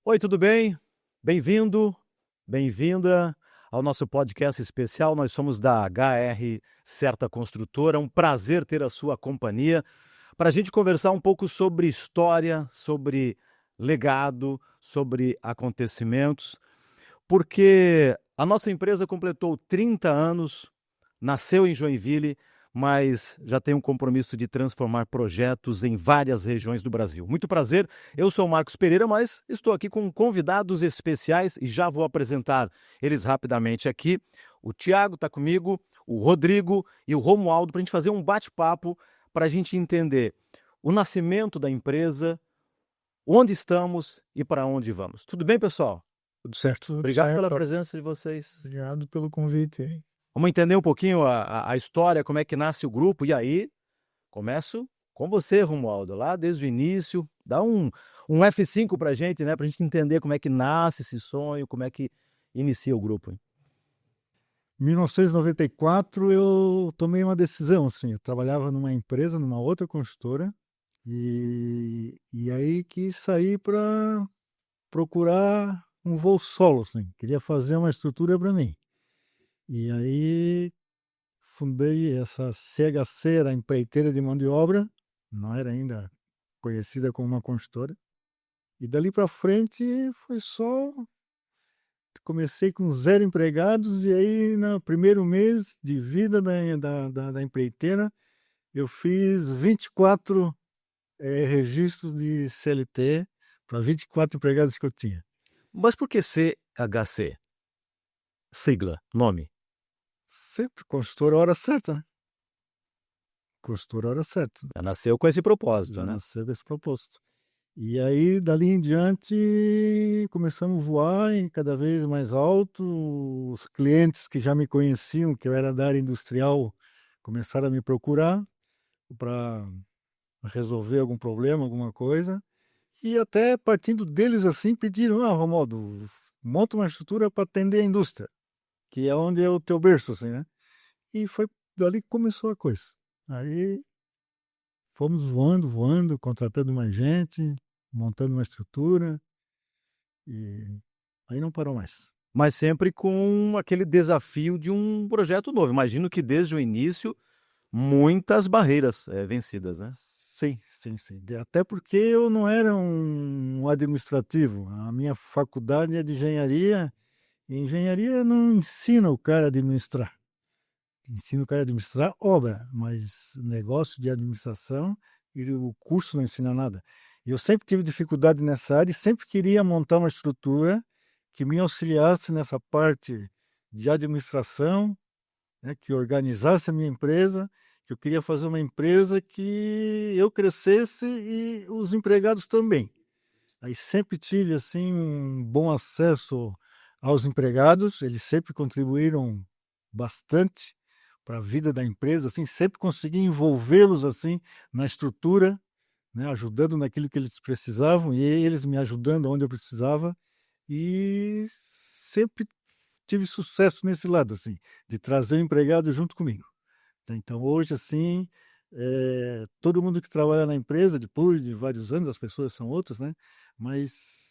Oi, tudo bem? Bem-vindo, bem-vinda ao nosso podcast especial. Nós somos da HR Certa Construtora. Um prazer ter a sua companhia para a gente conversar um pouco sobre história, sobre legado, sobre acontecimentos, porque a nossa empresa completou 30 anos, nasceu em Joinville, mas já tem um compromisso de transformar projetos em várias regiões do Brasil. Muito prazer, eu sou o Marcos Pereira, mas estou aqui com convidados especiais e já vou apresentar eles rapidamente aqui. O Tiago está comigo, o Rodrigo e o Romualdo, para a gente fazer um bate-papo, para a gente entender o nascimento da empresa, onde estamos e para onde vamos. Tudo bem, pessoal? Tudo certo. Tudo Obrigado certo. pela presença de vocês. Obrigado pelo convite. Vamos entender um pouquinho a história, como é que nasce o grupo. E aí, começo com você, Romualdo, lá desde o início. Dá um F5 pra gente, né? Pra gente entender como é que nasce esse sonho, como é que inicia o grupo. Em 1994 eu tomei uma decisão, assim, eu trabalhava numa empresa, numa outra construtora, e aí quis sair para procurar um voo solo, assim, queria fazer uma estrutura para mim. E aí fundei essa CHC, era a empreiteira de mão de obra, não era ainda conhecida como uma construtora. E dali para frente foi só. Comecei com 0 empregados e aí no primeiro mês de vida da empreiteira eu fiz 24 registros de CLT para 24 empregados que eu tinha. Mas por que CHC? Sigla, nome? Sempre construtor a hora certa, né? Construtor a hora certa. Já nasceu com esse propósito, Já né? nasceu desse propósito. E aí, dali em diante, começamos a voar em cada vez mais alto. Os clientes que já me conheciam, que eu era da área industrial, começaram a me procurar para resolver algum problema, alguma coisa. E até partindo deles assim, pediram, Romualdo, monta uma estrutura para atender a indústria, que é onde é o teu berço, assim, né? E foi dali que começou a coisa. Aí fomos voando, contratando mais gente, montando uma estrutura, e aí não parou mais. Mas sempre com aquele desafio de um projeto novo. Imagino que desde o início, muitas barreiras vencidas, né? Sim. Até porque eu não era um administrativo. A minha faculdade é de engenharia, e engenharia não ensina o cara a administrar. Ensina o cara a administrar obra, mas negócio de administração, e o curso não ensina nada. Eu sempre tive dificuldade nessa área e sempre queria montar uma estrutura que me auxiliasse nessa parte de administração, né, que organizasse a minha empresa, que eu queria fazer uma empresa que eu crescesse e os empregados também. Aí sempre tive assim um bom acesso aos empregados, eles sempre contribuíram bastante para a vida da empresa, assim, sempre consegui envolvê-los assim na estrutura, né, ajudando naquilo que eles precisavam e eles me ajudando onde eu precisava, e sempre tive sucesso nesse lado, assim, de trazer o empregado junto comigo. Então hoje, assim, todo mundo que trabalha na empresa, depois de vários anos, as pessoas são outras, né? Mas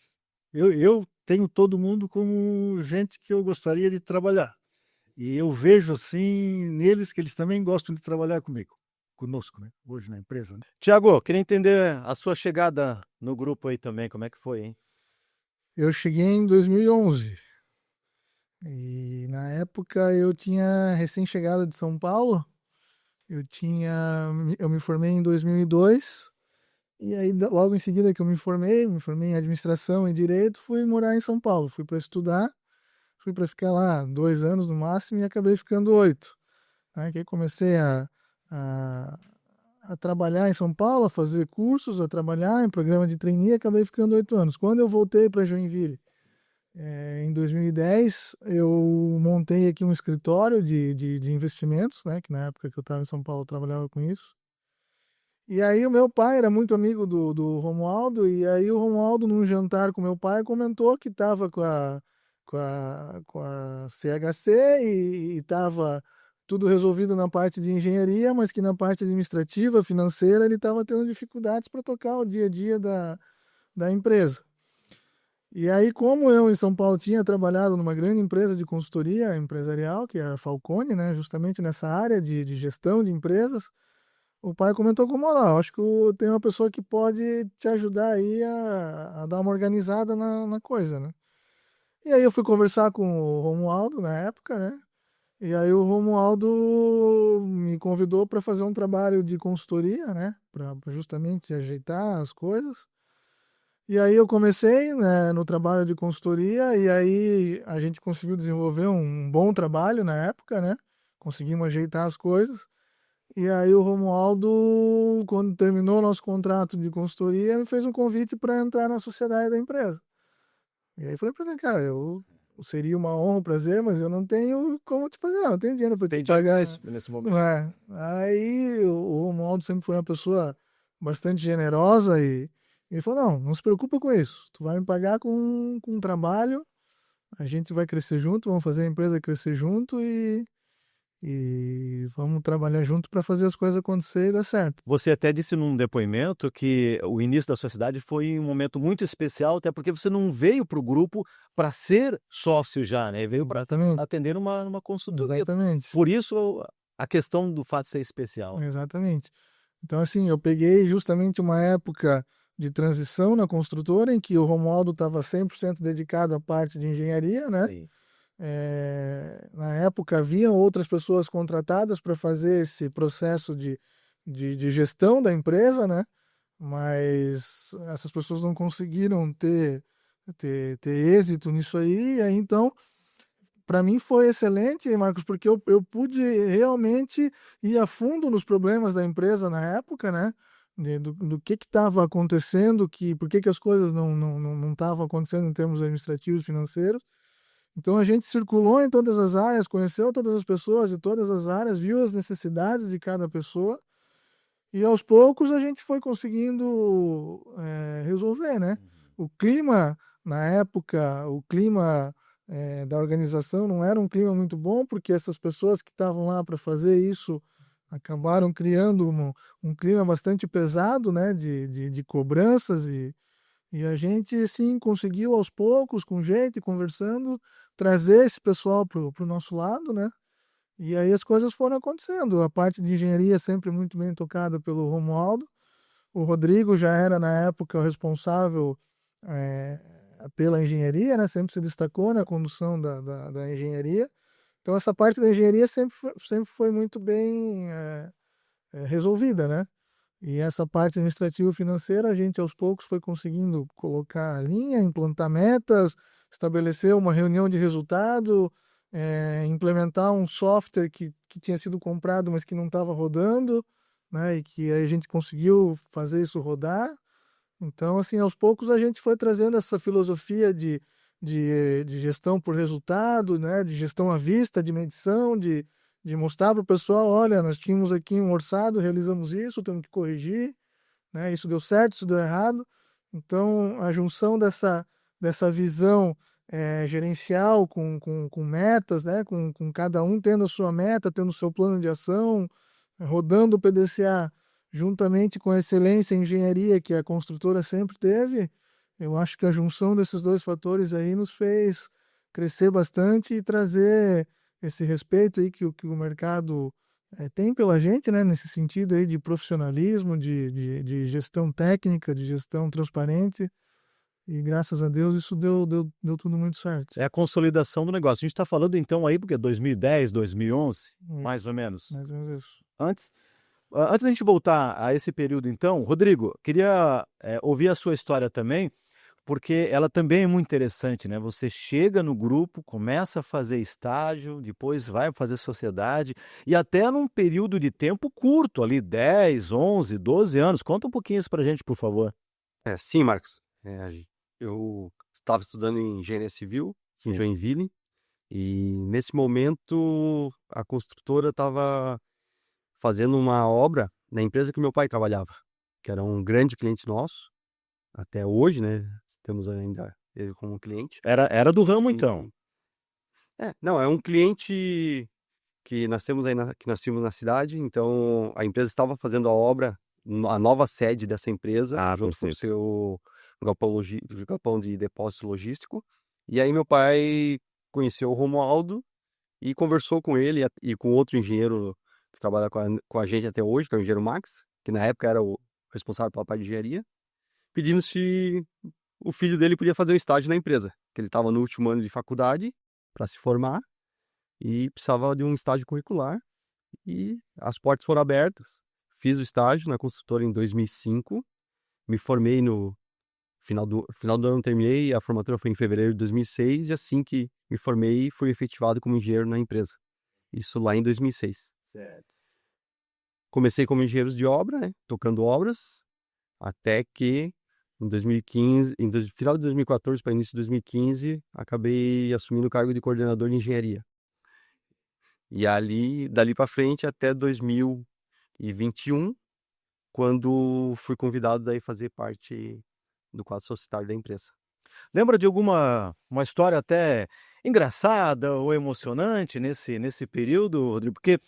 eu tenho todo mundo como gente que eu gostaria de trabalhar. E eu vejo, assim, neles que eles também gostam de trabalhar conosco, né? Hoje na empresa, né? Tiago, queria entender a sua chegada no grupo aí também, como é que foi, hein? Eu cheguei em 2011 e na época eu tinha recém-chegado de São Paulo. Eu me formei em 2002 e aí logo em seguida que eu me formei em administração e direito, fui morar em São Paulo, fui para estudar, fui para ficar lá 2 anos no máximo e acabei ficando 8. Aí comecei a, a trabalhar em São Paulo, a fazer cursos, a trabalhar em programa de trainee, acabei ficando 8 anos. Quando eu voltei para Joinville, em 2010, eu montei aqui um escritório de investimentos, né, que na época que eu estava em São Paulo eu trabalhava com isso. E aí o meu pai era muito amigo do Romualdo, e aí o Romualdo, num jantar com meu pai, comentou que estava com a CHC e estava tudo resolvido na parte de engenharia, mas que na parte administrativa, financeira, ele estava tendo dificuldades para tocar o dia a dia da empresa. E aí, como eu em São Paulo tinha trabalhado numa grande empresa de consultoria empresarial, que é a Falcone, né, justamente nessa área de gestão de empresas, o pai comentou como, lá, acho que tem uma pessoa que pode te ajudar aí a dar uma organizada na coisa, né? E aí eu fui conversar com o Romualdo na época, né? E aí o Romualdo me convidou para fazer um trabalho de consultoria, né? Para justamente ajeitar as coisas. E aí eu comecei, né, no trabalho de consultoria e aí a gente conseguiu desenvolver um bom trabalho na época, né? Conseguimos ajeitar as coisas. E aí o Romualdo, quando terminou o nosso contrato de consultoria, me fez um convite para entrar na sociedade da empresa. E aí eu falei para ele, cara, seria uma honra, um prazer, mas eu não tenho como te pagar, não tenho dinheiro para te pagar. Nesse momento. Não é? Aí o Romualdo sempre foi uma pessoa bastante generosa e ele falou, não se preocupa com isso, tu vai me pagar com um trabalho, a gente vai crescer junto, vamos fazer a empresa crescer junto e vamos trabalhar junto para fazer as coisas acontecer e dar certo. Você até disse num depoimento que o início da sociedade foi um momento muito especial, até porque você não veio para o grupo para ser sócio já, né? Veio para Exatamente, atender numa consultoria. exatamente, Por isso a questão do fato de ser especial. exatamente. Então, assim, eu peguei justamente uma época de transição na construtora em que o Romualdo estava 100% dedicado à parte de engenharia, né? Sim. Na época, haviam outras pessoas contratadas para fazer esse processo de gestão da empresa, né? Mas essas pessoas não conseguiram ter êxito nisso aí. E aí, então, para mim foi excelente, Marcos, porque eu pude realmente ir a fundo nos problemas da empresa na época, né? Do que estava acontecendo, por que as coisas não estavam acontecendo em termos administrativos, financeiros. Então a gente circulou em todas as áreas, conheceu todas as pessoas de todas as áreas, viu as necessidades de cada pessoa e aos poucos a gente foi conseguindo resolver, né? O clima na época, o clima da organização não era um clima muito bom porque essas pessoas que estavam lá para fazer isso acabaram criando um clima bastante pesado, né? De cobranças e a gente, assim, conseguiu aos poucos, com jeito e conversando, trazer esse pessoal para o nosso lado, né? E aí as coisas foram acontecendo. A parte de engenharia sempre muito bem tocada pelo Romualdo. O Rodrigo já era, na época, o responsável eh, pela engenharia, né? Sempre se destacou na condução da engenharia. Então, essa parte da engenharia sempre foi muito bem resolvida, né? E essa parte administrativa financeira, a gente aos poucos foi conseguindo colocar a linha, implantar metas, estabelecer uma reunião de resultado, implementar um software que tinha sido comprado, mas que não estava rodando, né? E que aí a gente conseguiu fazer isso rodar. Então, assim, aos poucos a gente foi trazendo essa filosofia de gestão por resultado, né? De gestão à vista, de medição, de mostrar para o pessoal, olha, nós tínhamos aqui um orçado, realizamos isso, temos que corrigir, né? Isso deu certo, isso deu errado. Então, a junção dessa visão gerencial com metas, né? Com cada um tendo a sua meta, tendo o seu plano de ação, rodando o PDCA juntamente com a excelência em engenharia que a construtora sempre teve, eu acho que a junção desses dois fatores aí nos fez crescer bastante e trazer esse respeito aí que o mercado tem pela gente, né? Nesse sentido aí de profissionalismo, de gestão técnica, de gestão transparente. E graças a Deus isso deu tudo muito certo. É a consolidação do negócio. A gente está falando então aí, porque 2010, 2011, mais ou menos. Mais ou menos isso. Antes da gente voltar a esse período então, Rodrigo, queria ouvir a sua história também, porque ela também é muito interessante, né? Você chega no grupo, começa a fazer estágio, depois vai fazer sociedade, e até num período de tempo curto, ali 10, 11, 12 anos. Conta um pouquinho isso pra gente, por favor. Sim, Marcos. Eu estava estudando em engenharia civil em Joinville e nesse momento a construtora estava fazendo uma obra na empresa que meu pai trabalhava, que era um grande cliente nosso, até hoje, né? Temos ainda ele como cliente. Era do ramo então. Não, é um cliente que nós temos que nós tínhamos na cidade, então a empresa estava fazendo a obra, a nova sede dessa empresa, junto com o perfeito. seu galpão de depósito logístico. E aí meu pai conheceu o Romualdo e conversou com ele e com outro engenheiro que trabalha com a gente até hoje, que é o engenheiro Max, que na época era o responsável pela parte de engenharia, pedindo se o filho dele podia fazer um estágio na empresa, que ele estava no último ano de faculdade para se formar e precisava de um estágio curricular. E as portas foram abertas. Fiz o estágio na construtora em 2005, me formei no final do ano, terminei, a formatura foi em fevereiro de 2006 e assim que me formei, fui efetivado como engenheiro na empresa. Isso lá em 2006. Certo. Comecei como engenheiro de obra, né, tocando obras, até que em 2015, final de 2014 para início de 2015, acabei assumindo o cargo de coordenador de engenharia. E dali para frente até 2021, quando fui convidado daí fazer parte do quadro societário da empresa. Lembra de uma história até engraçada ou emocionante nesse período, Rodrigo? Porque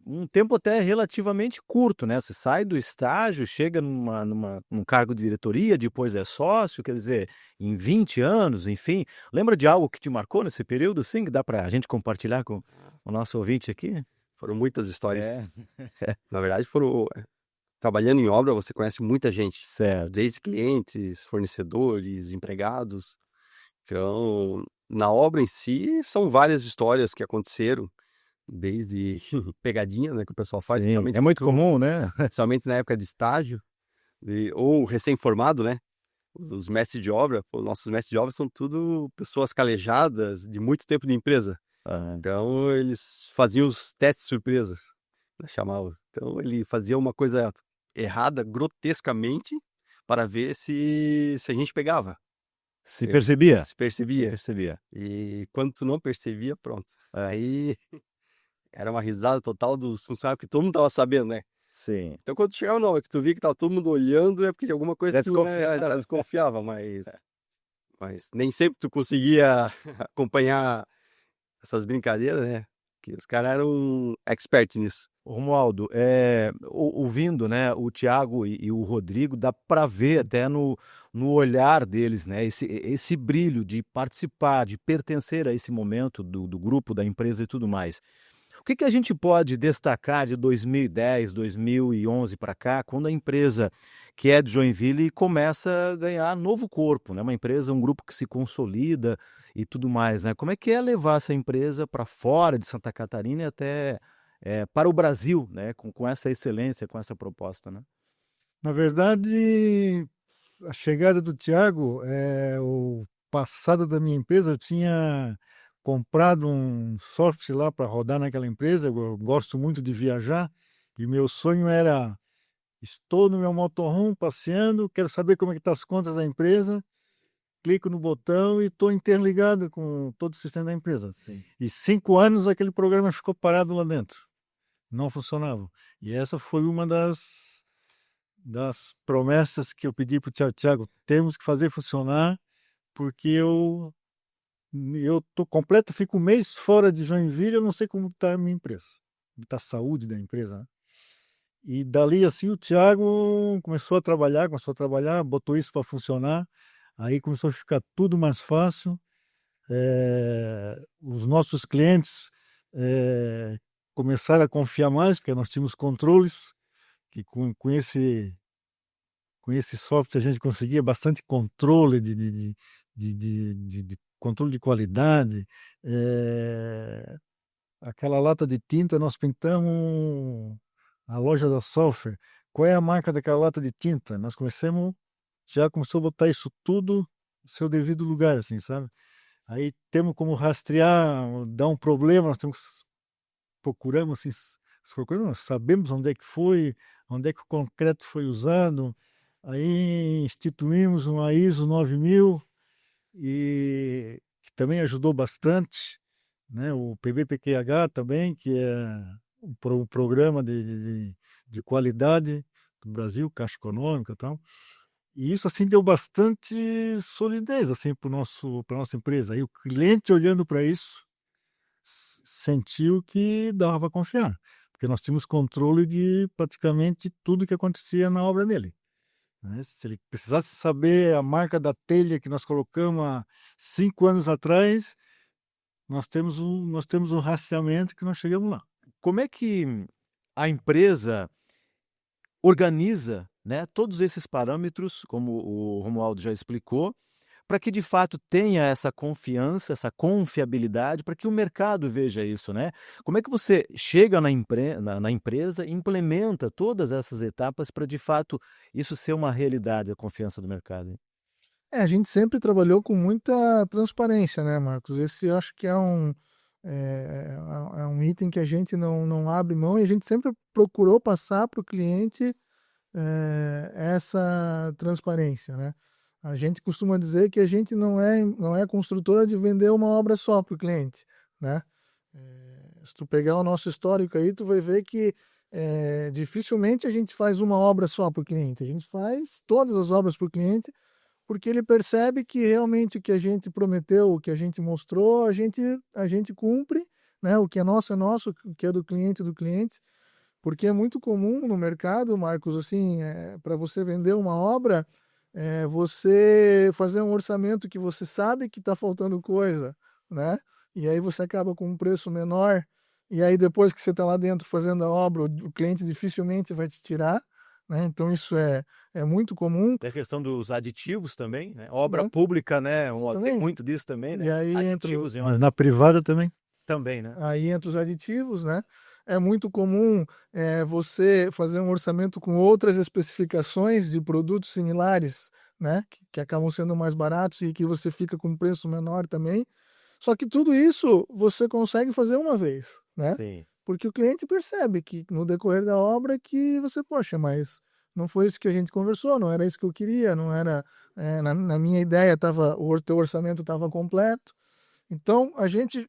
um tempo até relativamente curto, né? Você sai do estágio, chega num cargo de diretoria, depois é sócio, quer dizer, em 20 anos, enfim. Lembra de algo que te marcou nesse período, sim, que dá para a gente compartilhar com o nosso ouvinte aqui? Foram muitas histórias. É, Na verdade, trabalhando em obra, você conhece muita gente, certo. desde clientes, fornecedores, empregados. Então, na obra em si, são várias histórias que aconteceram, desde pegadinha, né, que o pessoal faz, Sim, principalmente é muito comum, né? principalmente na época de estágio, ou recém-formado, né? Os mestres de obra, nossos mestres de obra são tudo pessoas calejadas de muito tempo de empresa. Ah, Então, eles faziam os testes surpresas, né, chamavam. Então, ele fazia uma coisa errada, grotescamente, para ver se a gente pegava. se percebia? Se percebia. Percebia. E quando tu não percebia, pronto. Aí era uma risada total dos funcionários, porque todo mundo tava sabendo, né? Sim. Então quando tu chegava, não, é que tu via que tava todo mundo olhando, é porque de alguma coisa Já tu, né, já desconfiava, mas nem sempre tu conseguia acompanhar essas brincadeiras, né? Que os caras eram expert nisso. Romualdo, ouvindo, né, o Thiago e o Rodrigo, dá para ver até no olhar deles, né, esse brilho de participar, de pertencer a esse momento do grupo, da empresa e tudo mais. O que a gente pode destacar de 2010, 2011 para cá, quando a empresa que é de Joinville começa a ganhar novo corpo, né? Uma empresa, um grupo que se consolida e tudo mais, né? Como é que é levar essa empresa para fora de Santa Catarina e até para o Brasil, né? Com essa excelência, com essa proposta, né? Na verdade, a chegada do Tiago, o passado da minha empresa, eu tinha comprado um software lá para rodar naquela empresa. Eu gosto muito de viajar e meu sonho era: estou no meu motorhome passeando, quero saber como é que estão as contas da empresa, clico no botão e estou interligado com todo o sistema da empresa. Sim. E 5 anos aquele programa ficou parado lá dentro, não funcionava. E essa foi uma das promessas que eu pedi para o Thiago: temos que fazer funcionar, porque eu tô completo, fico um mês fora de Joinville, eu não sei como está a minha empresa, como está a saúde da empresa, né? E dali assim o Thiago começou a trabalhar, botou isso para funcionar, aí começou a ficar tudo mais fácil. Os nossos clientes começaram a confiar mais, porque nós tínhamos controles, que com esse software a gente conseguia bastante controle de controle de qualidade. Aquela lata de tinta, nós pintamos a loja da software. Qual é a marca daquela lata de tinta? Nós já começou a botar isso tudo no seu devido lugar, assim, sabe? Aí temos como rastrear, dá um problema, procuramos, assim, nós sabemos onde é que foi, onde é que o concreto foi usado. Aí instituímos uma ISO 9000, que também ajudou bastante, né? O PBPQH também, que é um programa de qualidade do Brasil, Caixa Econômica e tal. E isso assim deu bastante solidez assim para nossa empresa. Aí o cliente olhando para isso sentiu que dava para confiar, porque nós tínhamos controle de praticamente tudo que acontecia na obra dele. né? Se ele precisasse saber a marca da telha que nós colocamos há 5 anos atrás, nós temos um rastreamento que nós chegamos lá. Como é que a empresa organiza, né, todos esses parâmetros, como o Romualdo já explicou, para que de fato tenha essa confiança, essa confiabilidade, para que o mercado veja isso, né? Como é que você chega na empresa e implementa todas essas etapas para de fato isso ser uma realidade, a confiança do mercado? Hein? A gente sempre trabalhou com muita transparência, né, Marcos? Esse eu acho que é um item que a gente não abre mão e a gente sempre procurou passar para o cliente essa transparência, né? A gente costuma dizer que a gente não é construtora de vender uma obra só para o cliente, né? Se tu pegar o nosso histórico aí, tu vai ver que dificilmente a gente faz uma obra só para o cliente. A gente faz todas as obras para o cliente porque ele percebe que realmente o que a gente prometeu, o que a gente mostrou, a gente cumpre, né? O que é nosso, o que é do cliente. Porque é muito comum no mercado, Marcos, assim, para você vender uma obra, você fazer um orçamento que você sabe que está faltando coisa, né? E aí você acaba com um preço menor, e aí depois que você está lá dentro fazendo a obra, o cliente dificilmente vai te tirar, né? Então isso é muito comum, Tem a questão dos aditivos também, né? Obra né? pública, né? Tem Também. muito disso também, E né? aí Aditivos em Mas obra na privada também. também, né? aí entra os aditivos, né? É muito comum você fazer um orçamento com outras especificações de produtos similares, né? Que acabam sendo mais baratos e que você fica com um preço menor também. Só que tudo isso você consegue fazer uma vez, né? Sim. Porque o cliente percebe que no decorrer da obra que você, poxa, mas não foi isso que a gente conversou, não era isso que eu queria, não era na minha ideia o teu orçamento estava completo. Então a gente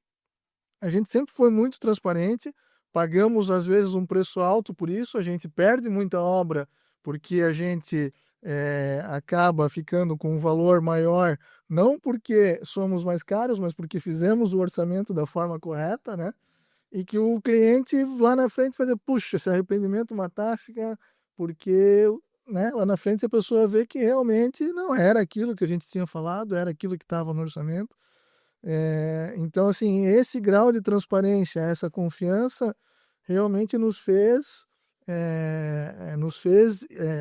sempre foi muito transparente, pagamos às vezes um preço alto por isso, a gente perde muita obra porque a gente acaba ficando com um valor maior, não porque somos mais caros, mas porque fizemos o orçamento da forma correta, né? E que o cliente lá na frente vai dizer, puxa, esse arrependimento matasse, cara, porque né, lá na frente a pessoa vê que realmente não era aquilo que a gente tinha falado, era aquilo que estava no orçamento. Então, assim, esse grau de transparência, essa confiança, realmente nos fez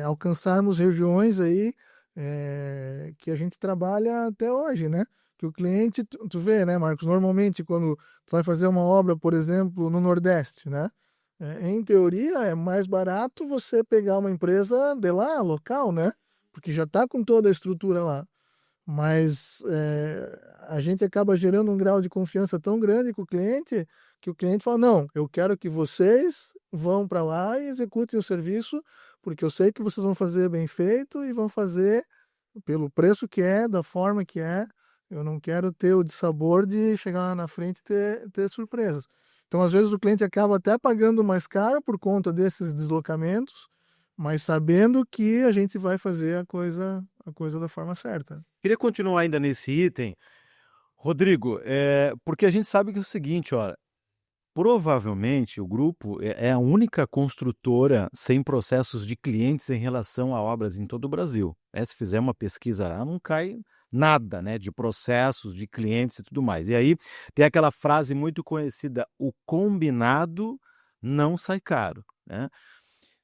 alcançarmos regiões aí que a gente trabalha até hoje, né? Que o cliente, tu vê, né, Marcos? Normalmente, quando tu vai fazer uma obra, por exemplo, no Nordeste, né? Em teoria, é mais barato você pegar uma empresa de lá, local, né? Porque já está com toda a estrutura lá. Mas a gente acaba gerando um grau de confiança tão grande com o cliente que o cliente fala: não, eu quero que vocês vão para lá e executem o serviço, porque eu sei que vocês vão fazer bem feito e vão fazer pelo preço que é, da forma que é. Eu não quero ter o dissabor de chegar lá na frente e ter surpresas. Então, às vezes, o cliente acaba até pagando mais caro por conta desses deslocamentos, mas sabendo que a gente vai fazer a coisa da forma certa. Queria continuar ainda nesse item, Rodrigo, porque a gente sabe que é o seguinte, ó, provavelmente o grupo é a única construtora sem processos de clientes em relação a obras em todo o Brasil. Se fizer uma pesquisa lá, não cai nada, né, de processos, de clientes e tudo mais. E aí tem aquela frase muito conhecida: o combinado não sai caro, né?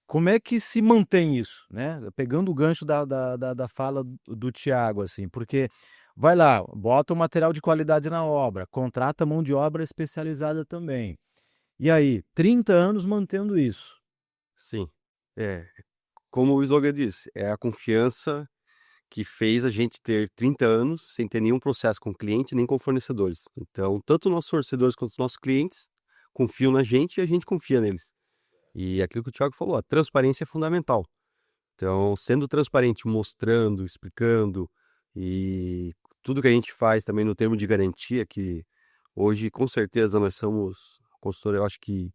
Como é que se mantém isso, né? Pegando o gancho da fala do Tiago, assim, porque vai lá, bota o material de qualidade na obra, contrata mão de obra especializada também. E aí, 30 anos mantendo isso. Sim. É, como o Isoga disse, é a confiança que fez a gente ter 30 anos sem ter nenhum processo com cliente nem com fornecedores. Então, tanto nossos fornecedores quanto nossos clientes confiam na gente e a gente confia neles. E aquilo que o Thiago falou, a transparência é fundamental. Então, sendo transparente, mostrando, explicando e tudo que a gente faz também no termo de garantia, que hoje com certeza nós somos a consultora, eu acho que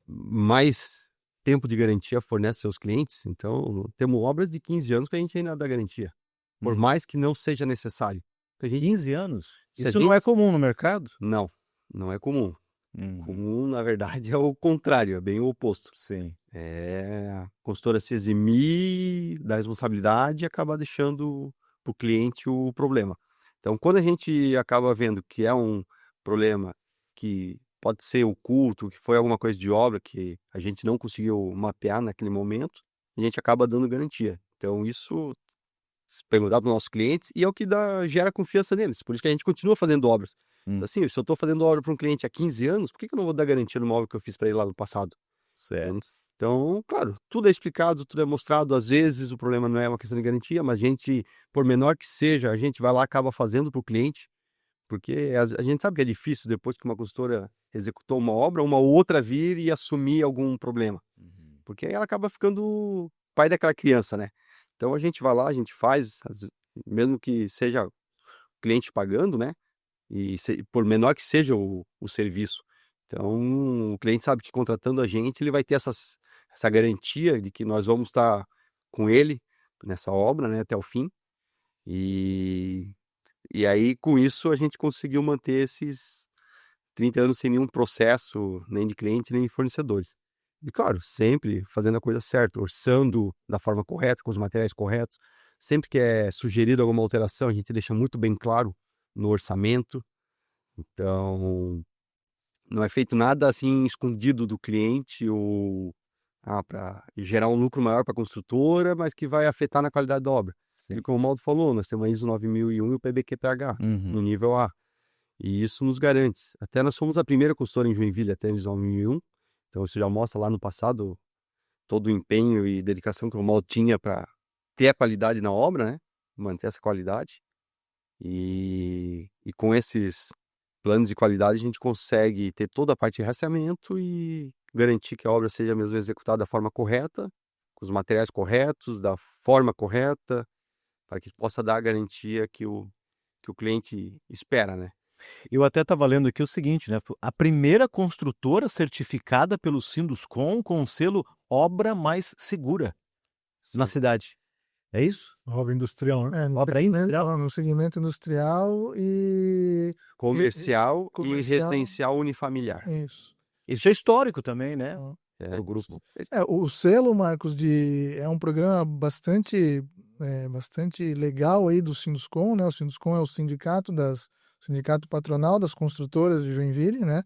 mais tempo de garantia fornece seus clientes. Então, temos obras de 15 anos que a gente ainda dá garantia, por mais que não seja necessário. A gente, 15 anos? se a Isso não é gente- comum no mercado? Não, não é comum. Comum, na verdade, é o contrário, é bem o oposto. Sim. É a consultora se eximir da responsabilidade e acabar deixando para o cliente o problema. Então, quando a gente acaba vendo que é um problema que pode ser oculto, que foi alguma coisa de obra que a gente não conseguiu mapear naquele momento, a gente acaba dando garantia. Então, isso se perguntar para os nossos clientes e é o que gera confiança neles. Por isso que a gente continua fazendo obras. Hum. Então, assim, se eu estou fazendo obra para um cliente há 15 anos, por que eu não vou dar garantia numa obra que eu fiz para ele lá no passado? Certo. Então, claro, tudo é explicado, tudo é mostrado. Às vezes o problema não é uma questão de garantia, mas a gente, por menor que seja, a gente vai lá e acaba fazendo para o cliente, porque a gente sabe que é difícil depois que uma consultora executou uma obra, uma outra vir e assumir algum problema, porque aí ela acaba ficando pai daquela criança, né? Então a gente vai lá, a gente faz, mesmo que seja o cliente pagando, né? E por menor que seja o serviço. Então, o cliente sabe que contratando a gente, ele vai ter essa garantia de que nós vamos estar com ele nessa obra, né, até o fim. E aí, com isso, a gente conseguiu manter esses 30 anos sem nenhum processo, nem de cliente, nem de fornecedores. E, claro, sempre fazendo a coisa certa, orçando da forma correta, com os materiais corretos. Sempre que é sugerido alguma alteração, a gente deixa muito bem claro no orçamento. Então, não é feito nada assim escondido do cliente ou para gerar um lucro maior para a construtora, mas que vai afetar na qualidade da obra. Sim. E como o Maldo falou, nós temos a ISO 9001 e o PBQPH no nível A. E isso nos garante. Até nós fomos a primeira consultora em Joinville até a ISO 9001. Então isso já mostra lá no passado todo o empenho e dedicação que o Maldo tinha para ter a qualidade na obra, né? Manter essa qualidade. E com esses planos de qualidade a gente consegue ter toda a parte de rastreamento e garantir que a obra seja mesmo executada da forma correta, com os materiais corretos, da forma correta, para que possa dar a garantia que o cliente espera, né? Eu até estava lendo aqui o seguinte, né? A primeira construtora certificada pelo Sinduscom com o selo Obra Mais Segura na cidade. É isso? Obra industrial, né? Obra industrial. No segmento industrial e Comercial e comercial. residencial unifamiliar. Isso. Isso é histórico também, né? É, O grupo. O selo, Marcos, é um programa bastante legal aí do Sinduscom, né? O Sinduscom é o sindicato patronal das construtoras de Joinville, né?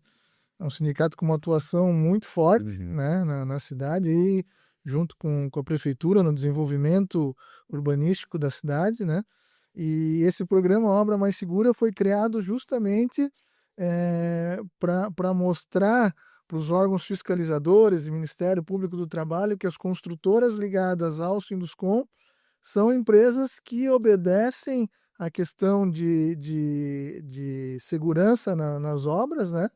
É um sindicato com uma atuação muito forte, né? Na cidade e junto com a prefeitura no desenvolvimento urbanístico da cidade, né? E esse programa Obra Mais Segura foi criado justamente para mostrar para os órgãos fiscalizadores e Ministério Público do Trabalho que as construtoras ligadas ao Sinduscom são empresas que obedecem à questão de segurança nas obras, né?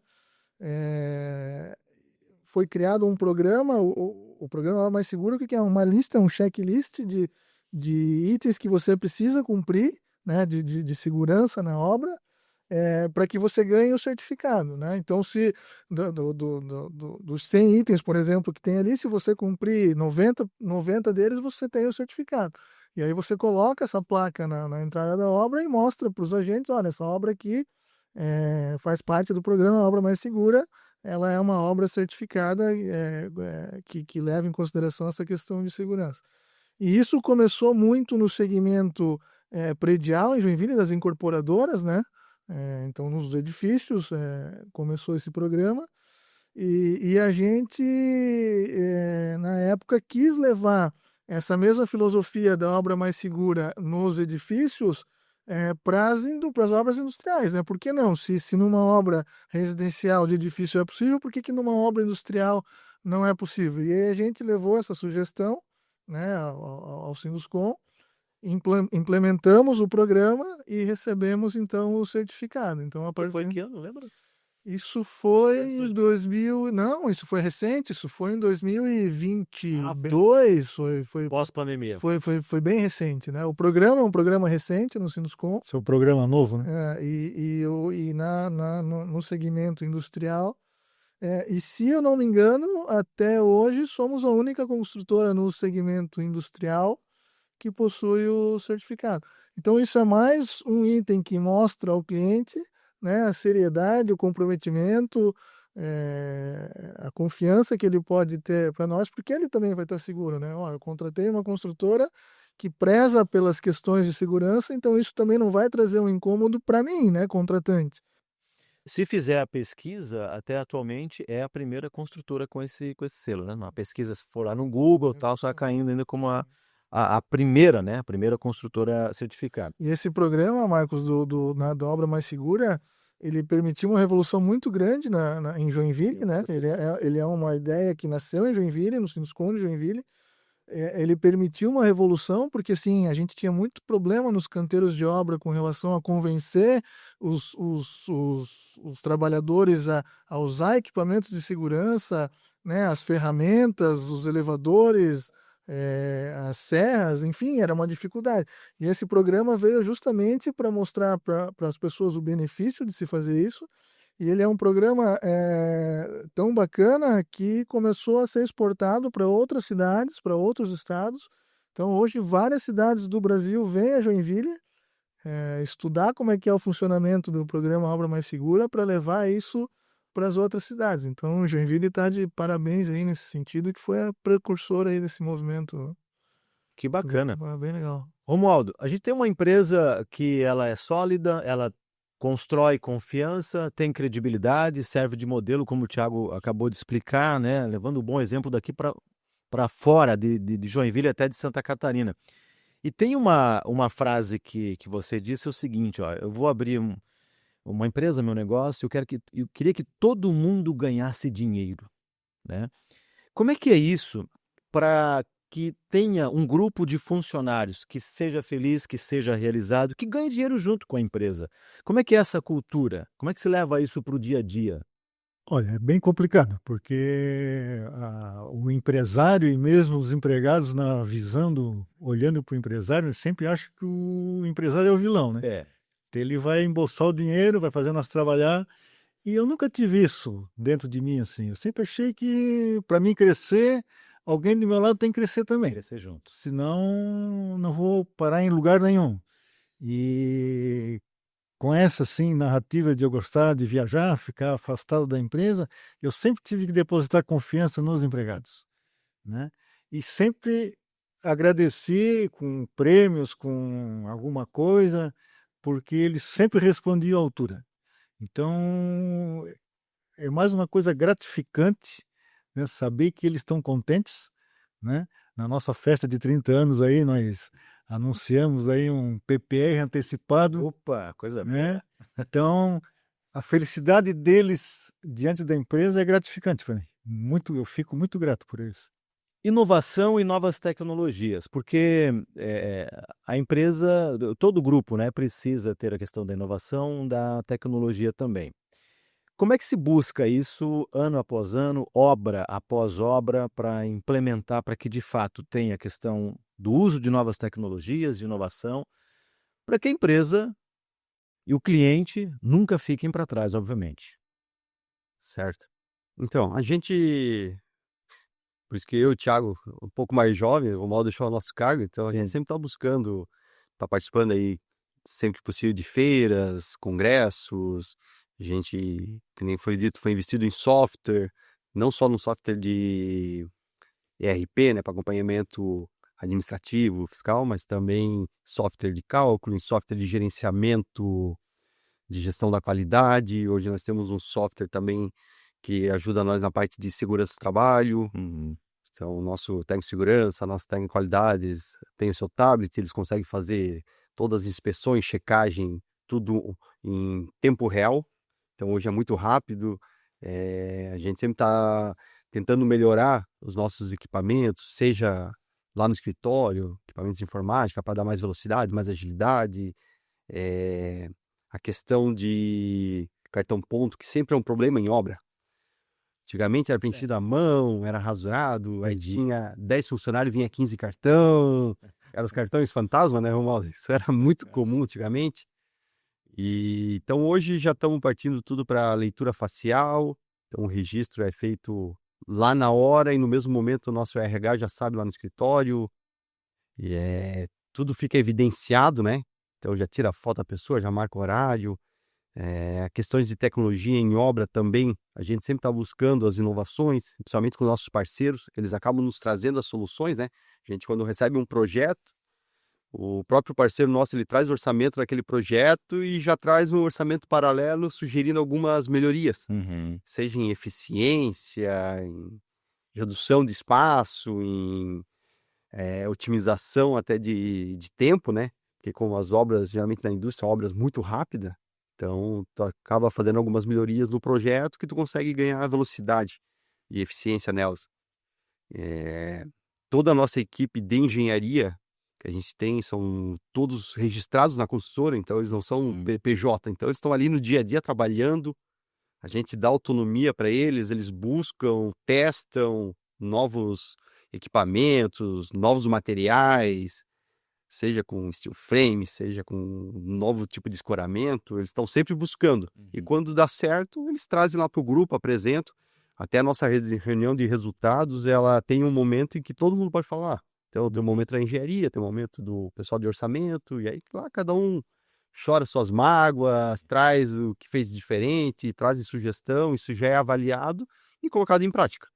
Foi criado um programa, o programa Mais Seguro, que é uma lista, um checklist de itens que você precisa cumprir, né? De segurança na obra, para que você ganhe o certificado, né? Então, se dos 100 itens, por exemplo, que tem ali, se você cumprir 90 deles, você tem o certificado. E aí você coloca essa placa na entrada da obra e mostra para os agentes, olha, essa obra aqui faz parte do programa Obra Mais Segura, ela é uma obra certificada que leva em consideração essa questão de segurança. E isso começou muito no segmento predial em Joinville, das incorporadoras, né? Então, nos edifícios começou esse programa e a gente, na época, quis levar essa mesma filosofia da obra mais segura nos edifícios para as obras industriais, né? Por que não? Se numa obra residencial de edifício é possível, por que numa obra industrial não é possível? E aí a gente levou essa sugestão, né, ao Sinduscom, implementamos o programa e recebemos então o certificado. Então, Foi que ano, lembra? Isso foi em 2000, não, isso foi recente, isso foi em 2022, foi Pós-pandemia. foi bem recente, né? O programa é um programa recente no Sinduscom. Seu programa novo, né? No segmento industrial. E se eu não me engano, até hoje somos a única construtora no segmento industrial que possui o certificado. Então, isso é mais um item que mostra ao cliente, né, a seriedade, o comprometimento a confiança que ele pode ter para nós, porque ele também vai estar seguro, né? Ó, eu contratei uma construtora que preza pelas questões de segurança, então isso também não vai trazer um incômodo para mim, né, contratante. Se fizer a pesquisa, até atualmente é a primeira construtora com esse selo, né? Uma pesquisa, se for lá no Google, tal, só caindo ainda como a primeira, né? A primeira construtora certificada. E esse programa, Marcos, da Obra Mais Segura, ele permitiu uma revolução muito grande em Joinville, né? Ele é uma ideia que nasceu em Joinville, no Sinduscon de Joinville. Ele permitiu uma revolução, porque assim, a gente tinha muito problema nos canteiros de obra com relação a convencer os trabalhadores a usar equipamentos de segurança, né, as ferramentas, os elevadores, as serras, enfim, era uma dificuldade. E esse programa veio justamente para mostrar para as pessoas o benefício de se fazer isso. E ele é um programa tão bacana que começou a ser exportado para outras cidades, para outros estados. Então, hoje, várias cidades do Brasil vêm a Joinville estudar como é que é o funcionamento do programa Obra Mais Segura para levar isso para as outras cidades. Então, Joinville está de parabéns aí nesse sentido, que foi a precursora aí desse movimento. Que bacana. Bem legal. Romualdo, a gente tem uma empresa que ela é sólida, ela constrói confiança, tem credibilidade, serve de modelo, como o Thiago acabou de explicar, né? Levando um bom exemplo daqui para fora de Joinville até de Santa Catarina. E tem uma frase que você disse, é o seguinte, ó, eu vou abrir uma empresa, meu negócio, eu queria que todo mundo ganhasse dinheiro, né? Como é que é isso para que tenha um grupo de funcionários que seja feliz, que seja realizado, que ganhe dinheiro junto com a empresa? Como é que é essa cultura? Como é que se leva isso para o dia a dia? Olha, é bem complicado, porque o empresário e mesmo os empregados, olhando para o empresário, sempre acham que o empresário é o vilão, né? É. Ele vai embolsar o dinheiro, vai fazer nós trabalhar. E eu nunca tive isso dentro de mim, assim. Eu sempre achei que, para mim crescer, alguém do meu lado tem que crescer também. Crescer junto. Senão, não vou parar em lugar nenhum. E com essa, assim, narrativa de eu gostar de viajar, ficar afastado da empresa, eu sempre tive que depositar confiança nos empregados, né? E sempre agradeci com prêmios, com alguma coisa, porque eles sempre respondiam à altura. Então, é mais uma coisa gratificante, né, saber que eles estão contentes, né? Na nossa festa de 30 anos aí, nós anunciamos aí um PPR antecipado, Opa, coisa boa. né? Então, a felicidade deles diante da empresa é gratificante para mim. Eu fico muito grato por eles. Inovação e novas tecnologias, porque a empresa, todo grupo, né, precisa ter a questão da inovação, da tecnologia também. Como é que se busca isso ano após ano, obra após obra, para implementar, para que de fato tenha a questão do uso de novas tecnologias, de inovação, para que a empresa e o cliente nunca fiquem para trás, obviamente. Certo. Então, por isso que eu e o Thiago, um pouco mais jovem, o Mal deixou o nosso cargo, então a gente sempre está buscando, está participando aí, sempre que possível, de feiras, congressos. A gente, que nem foi dito, foi investido em software, não só no software de ERP, né, para acompanhamento administrativo, fiscal, mas também software de cálculo, em software de gerenciamento, de gestão da qualidade. Hoje nós temos um software também que ajuda nós na parte de segurança do trabalho. Então, o nosso técnico de segurança, nosso técnico de qualidades tem o seu tablet, eles conseguem fazer todas as inspeções, checagem, tudo em tempo real. Então, hoje é muito rápido. A gente sempre está tentando melhorar os nossos equipamentos, seja lá no escritório, equipamentos de informática, para dar mais velocidade, mais agilidade. A questão de cartão ponto, que sempre é um problema em obra. Antigamente era preenchido à mão, era rasurado, aí tinha 10 funcionários, vinha 15 cartão. Eram os cartões fantasma, né, Romualdo? Isso era muito comum antigamente. E então hoje já estamos partindo tudo para leitura facial. Então o registro é feito lá na hora e no mesmo momento o nosso RH já sabe lá no escritório. E tudo fica evidenciado, né? Então já tira a foto da pessoa, já marca o horário. Questões de tecnologia em obra também, a gente sempre está buscando as inovações, principalmente com nossos parceiros, eles acabam nos trazendo as soluções, né? A gente, quando recebe um projeto, o próprio parceiro nosso, ele traz o orçamento daquele projeto e já traz um orçamento paralelo sugerindo algumas melhorias, seja em eficiência, em redução de espaço, em otimização até de tempo, né? Porque como as obras, geralmente na indústria, são obras muito rápidas, então tu acaba fazendo algumas melhorias no projeto que tu consegue ganhar velocidade e eficiência nelas. Toda a nossa equipe de engenharia que a gente tem são todos registrados na construtora, então eles não são PJ, então eles estão ali no dia a dia trabalhando, a gente dá autonomia para eles, eles buscam, testam novos equipamentos, novos materiais, seja com steel frame, seja com um novo tipo de escoramento, eles estão sempre buscando. E quando dá certo, eles trazem lá para o grupo, apresentam. Até a nossa reunião de resultados, ela tem um momento em que todo mundo pode falar. Então, tem um momento da engenharia, tem um momento do pessoal de orçamento, e aí lá cada um chora suas mágoas, traz o que fez de diferente, traz sugestão, isso já é avaliado e colocado em prática.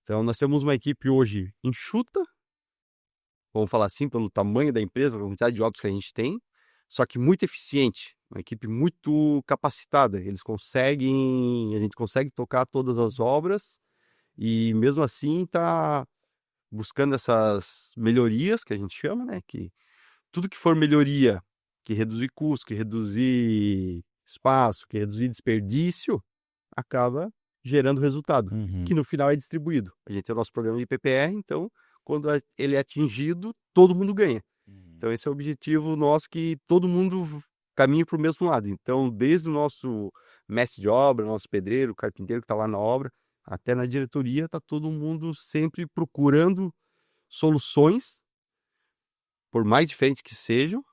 Então, nós temos uma equipe hoje enxuta, vamos falar assim, pelo tamanho da empresa, pela quantidade de obras que a gente tem, só que muito eficiente, uma equipe muito capacitada. A gente consegue tocar todas as obras e mesmo assim está buscando essas melhorias que a gente chama, né? Que tudo que for melhoria, que reduzir custo, que reduzir espaço, que reduzir desperdício, acaba gerando resultado, que no final é distribuído. A gente tem o nosso programa de PPR, então quando ele é atingido, todo mundo ganha. Então esse é o objetivo nosso, que todo mundo caminhe para o mesmo lado. Então desde o nosso mestre de obra, nosso pedreiro, carpinteiro que está lá na obra, até na diretoria, está todo mundo sempre procurando soluções, por mais diferentes que sejam,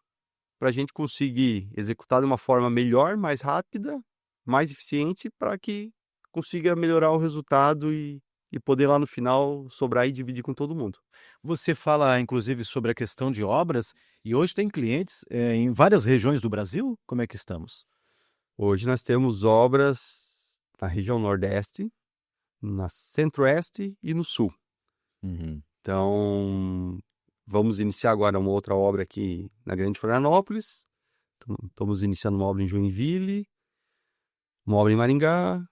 para a gente conseguir executar de uma forma melhor, mais rápida, mais eficiente, para que consiga melhorar o resultado e poder lá no final sobrar e dividir com todo mundo. Você fala, inclusive, sobre a questão de obras, e hoje tem clientes em várias regiões do Brasil? Como é que estamos? Hoje nós temos obras na região Nordeste, na Centro-Oeste e no Sul. Então, vamos iniciar agora uma outra obra aqui na Grande Florianópolis. Estamos iniciando uma obra em Joinville, uma obra em Maringá,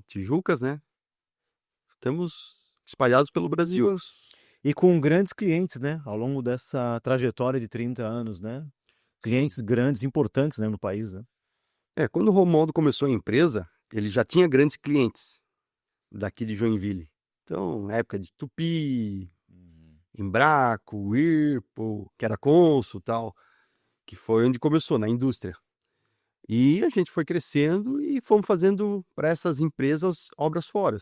Tijucas, né? Estamos espalhados pelo Brasil. E com grandes clientes, né? Ao longo dessa trajetória de 30 anos, né? Clientes grandes, importantes, né, no país, né? Quando o Romualdo começou a empresa, ele já tinha grandes clientes daqui de Joinville. Então, época de Tupi, Embraco, Whirlpool, que era Consul, tal, que foi onde começou, na indústria. E a gente foi crescendo e fomos fazendo para essas empresas obras fora.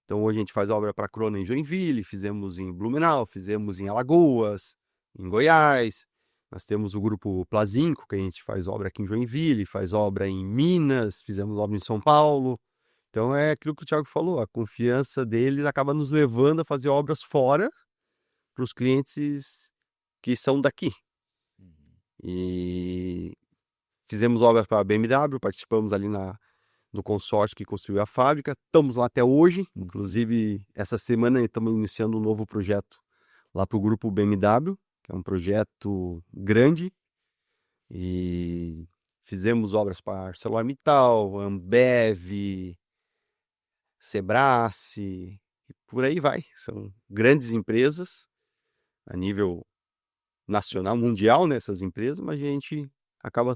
Então hoje a gente faz obra para a Crona em Joinville, fizemos em Blumenau, fizemos em Alagoas, em Goiás. Nós temos o grupo Plazinco, que a gente faz obra aqui em Joinville, faz obra em Minas, fizemos obra em São Paulo. Então é aquilo que o Thiago falou, a confiança deles acaba nos levando a fazer obras fora para os clientes que são daqui. E fizemos obras para a BMW, participamos ali no consórcio que construiu a fábrica, estamos lá até hoje, inclusive essa semana estamos iniciando um novo projeto lá para o grupo BMW, que é um projeto grande, e fizemos obras para ArcelorMittal, Ambev, Sebrae, e por aí vai. São grandes empresas a nível nacional, mundial, né, essas empresas, mas a gente acaba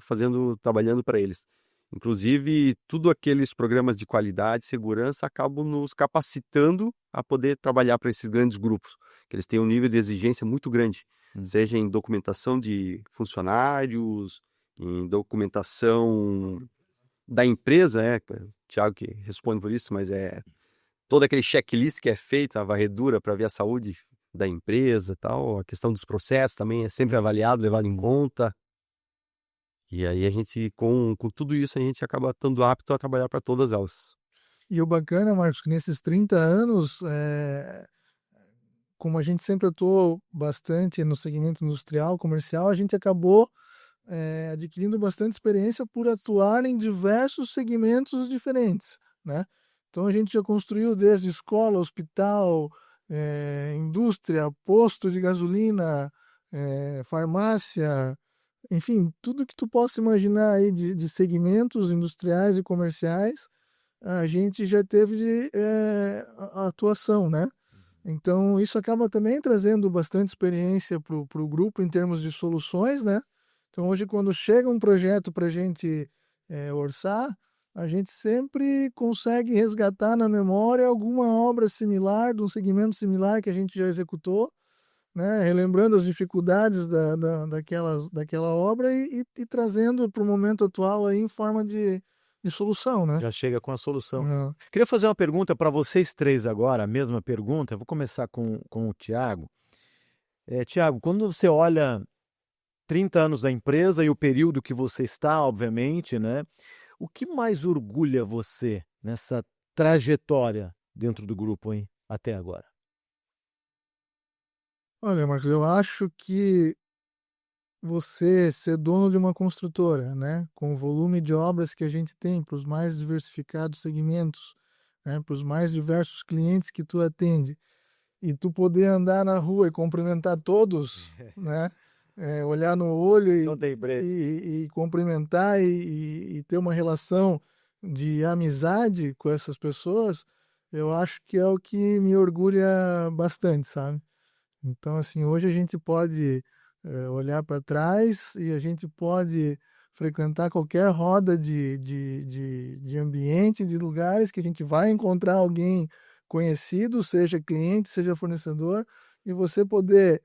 trabalhando para eles. Inclusive, tudo aqueles programas de qualidade, segurança, acabam nos capacitando a poder trabalhar para esses grandes grupos, que eles têm um nível de exigência muito grande, seja em documentação de funcionários, em documentação da empresa, o Thiago que responde por isso, mas todo aquele checklist que é feito, a varredura para ver a saúde da empresa, tal, a questão dos processos também é sempre avaliado, levado em conta. E aí a gente, com tudo isso, a gente acaba estando apto a trabalhar para todas elas. E o bacana, Marcos, que nesses 30 anos, como a gente sempre atuou bastante no segmento industrial, comercial, a gente acabou adquirindo bastante experiência por atuar em diversos segmentos diferentes, né? Então a gente já construiu desde escola, hospital, indústria, posto de gasolina, farmácia, enfim, tudo que tu possa imaginar aí de segmentos industriais e comerciais, a gente já teve a atuação, né? Então, isso acaba também trazendo bastante experiência para o grupo em termos de soluções, né? Então, hoje, quando chega um projeto para a gente orçar, a gente sempre consegue resgatar na memória alguma obra similar, de um segmento similar que a gente já executou, né? Relembrando as dificuldades daquela obra e trazendo para o momento atual aí em forma de solução, né? Já chega com a solução. É. Queria fazer uma pergunta para vocês três agora, a mesma pergunta. Eu vou começar com o Tiago. Tiago, quando você olha 30 anos da empresa e o período que você está, obviamente, né? O que mais orgulha você nessa trajetória dentro do grupo, hein, até agora? Olha, Marcos, eu acho que você ser dono de uma construtora, né, com o volume de obras que a gente tem para os mais diversificados segmentos, né, para os mais diversos clientes que tu atende, e tu poder andar na rua e cumprimentar todos, né, olhar no olho Não tem break. e cumprimentar e ter uma relação de amizade com essas pessoas, eu acho que é o que me orgulha bastante, sabe? Então, assim, hoje a gente pode olhar para trás e a gente pode frequentar qualquer roda de ambiente, de lugares que a gente vai encontrar alguém conhecido, seja cliente, seja fornecedor, e você poder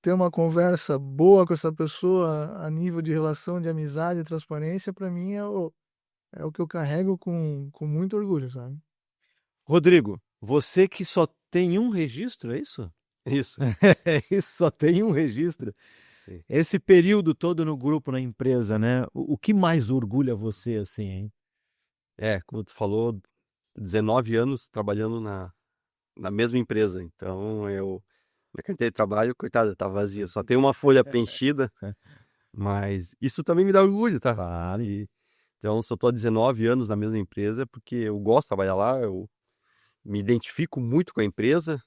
ter uma conversa boa com essa pessoa a nível de relação de amizade e transparência, para mim é o que eu carrego com muito orgulho, sabe? Rodrigo, você que só tem um registro, é isso? Isso. É isso, só tem um registro. Sim. Esse período todo no grupo, na empresa, né? O que mais orgulha você, assim, hein? Como tu falou, 19 anos trabalhando na mesma empresa. Então, minha carteira de trabalho, coitada, tá vazia. Só tem uma folha preenchida, mas isso também me dá orgulho, tá? Claro. Então, se eu tô há 19 anos na mesma empresa, é porque eu gosto de trabalhar lá, eu me identifico muito com a empresa.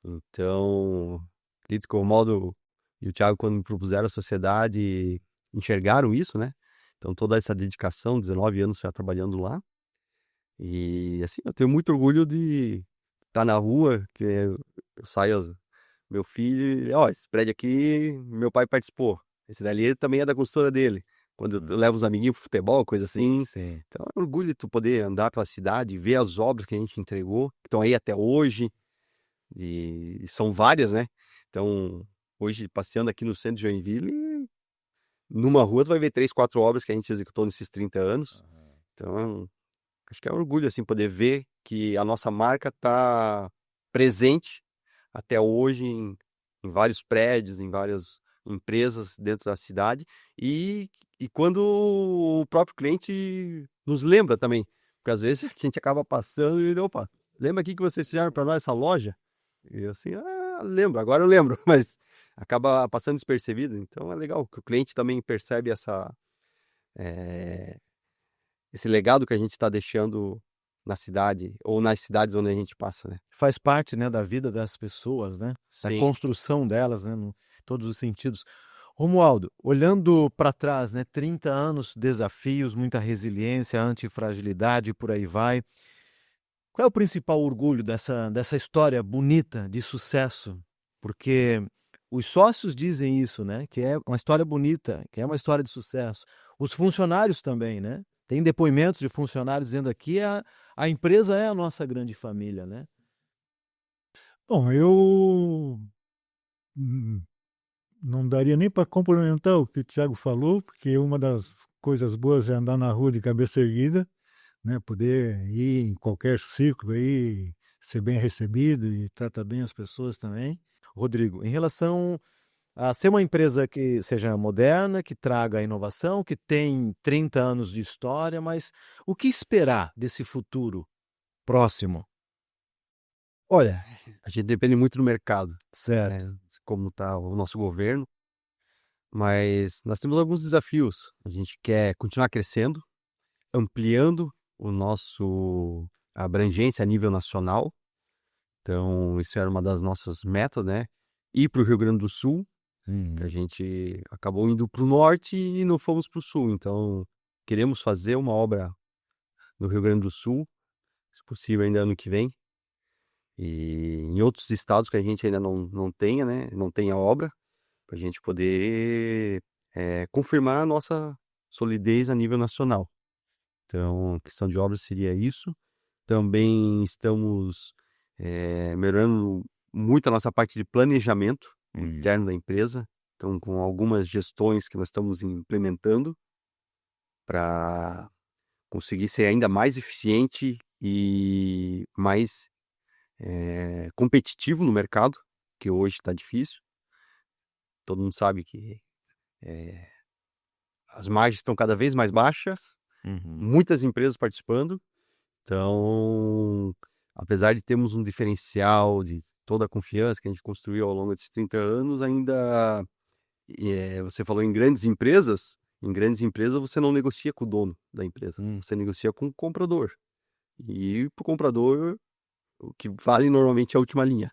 Então, acredito que o Romualdo e o Thiago, quando me propuseram a sociedade, enxergaram isso, né? Então, toda essa dedicação, 19 anos já trabalhando lá. E, assim, eu tenho muito orgulho de estar na rua, que eu saio, meu filho, esse prédio aqui, meu pai participou. Esse dali também é da consultora dele. Quando eu levo os amiguinhos pro futebol, coisa assim. Sim. Então, é um orgulho de tu poder andar pela cidade, ver as obras que a gente entregou, que estão aí até hoje. E são várias, né? Então, hoje, passeando aqui no centro de Joinville, numa rua tu vai ver 3, 4 obras que a gente executou nesses 30 anos. Então, acho que é um orgulho, assim, poder ver que a nossa marca está presente até hoje em vários prédios, em várias empresas dentro da cidade. E quando o próprio cliente nos lembra também. Porque às vezes a gente acaba passando e, opa, lembra aqui que vocês fizeram para nós essa loja? E eu assim, lembro, agora eu lembro, mas acaba passando despercebido. Então é legal que o cliente também percebe esse legado que a gente está deixando na cidade ou nas cidades onde a gente passa, né? Faz parte, né, da vida das pessoas, né? Da Sim. construção delas, né? Em todos os sentidos. Romualdo, olhando para trás, né? 30 anos, desafios, muita resiliência, antifragilidade e por aí vai. Qual é o principal orgulho dessa história bonita de sucesso? Porque os sócios dizem isso, né? Que é uma história bonita, que é uma história de sucesso. Os funcionários também, né? Tem depoimentos de funcionários dizendo aqui a empresa é a nossa grande família, né? Bom, eu não daria nem para complementar o que o Thiago falou, porque uma das coisas boas é andar na rua de cabeça erguida, né? Poder ir em qualquer ciclo aí, ser bem recebido e tratar bem as pessoas também. Rodrigo, em relação a ser uma empresa que seja moderna, que traga inovação, que tem 30 anos de história, mas o que esperar desse futuro próximo? Olha, a gente depende muito do mercado, Certo. né? Como está o nosso governo. mas nós temos alguns desafios. A gente quer continuar crescendo, ampliando o nosso abrangência a nível nacional. Então, isso era uma das nossas metas, né? Ir para o Rio Grande do Sul, que a gente acabou indo para o norte e não fomos para o sul. Então, queremos fazer uma obra no Rio Grande do Sul, se possível ainda ano que vem. E em outros estados que a gente ainda não tenha, né? Não tenha obra, para a gente poder confirmar a nossa solidez a nível nacional. Então, questão de obras seria isso. Também estamos melhorando muito a nossa parte de planejamento interno da empresa. Então, com algumas gestões que nós estamos implementando para conseguir ser ainda mais eficiente e mais competitivo no mercado, que hoje está difícil. Todo mundo sabe que as margens estão cada vez mais baixas, muitas empresas participando. Então, apesar de termos um diferencial de toda a confiança que a gente construiu ao longo desses 30 anos, ainda você falou em grandes empresas você não negocia com o dono da empresa, você negocia com o comprador. E para o comprador, o que vale normalmente é a última linha.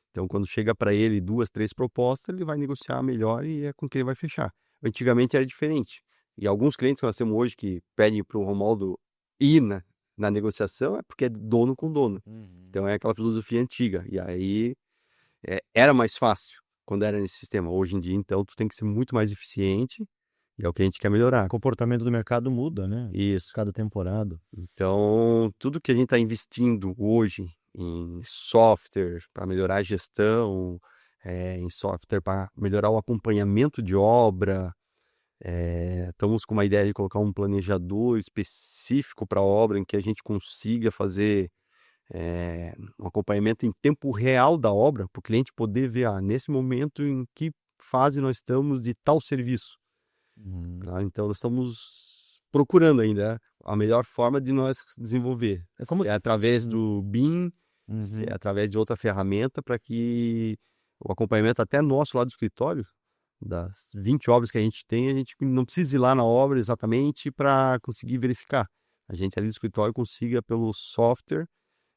Então, quando chega para ele 2, 3 propostas, ele vai negociar melhor e é com quem ele vai fechar. Antigamente era diferente. E alguns clientes que nós temos hoje que pedem para o Romualdo ir na negociação é porque é dono com dono. Então é aquela filosofia antiga. E aí era mais fácil quando era nesse sistema. Hoje em dia, então, tu tem que ser muito mais eficiente e é o que a gente quer melhorar. O comportamento do mercado muda, né? Isso. Cada temporada. Então, tudo que a gente está investindo hoje em software para melhorar a gestão, em software para melhorar o acompanhamento de obra, estamos com uma ideia de colocar um planejador específico para a obra em que a gente consiga fazer um acompanhamento em tempo real da obra, para o cliente poder ver nesse momento em que fase nós estamos de tal serviço. Tá? Então, nós estamos procurando ainda a melhor forma de nós desenvolver. É através do BIM, é através de outra ferramenta, para que o acompanhamento até nosso lá do escritório, das 20 obras que a gente tem, a gente não precisa ir lá na obra exatamente para conseguir verificar. A gente ali do escritório consiga, pelo software,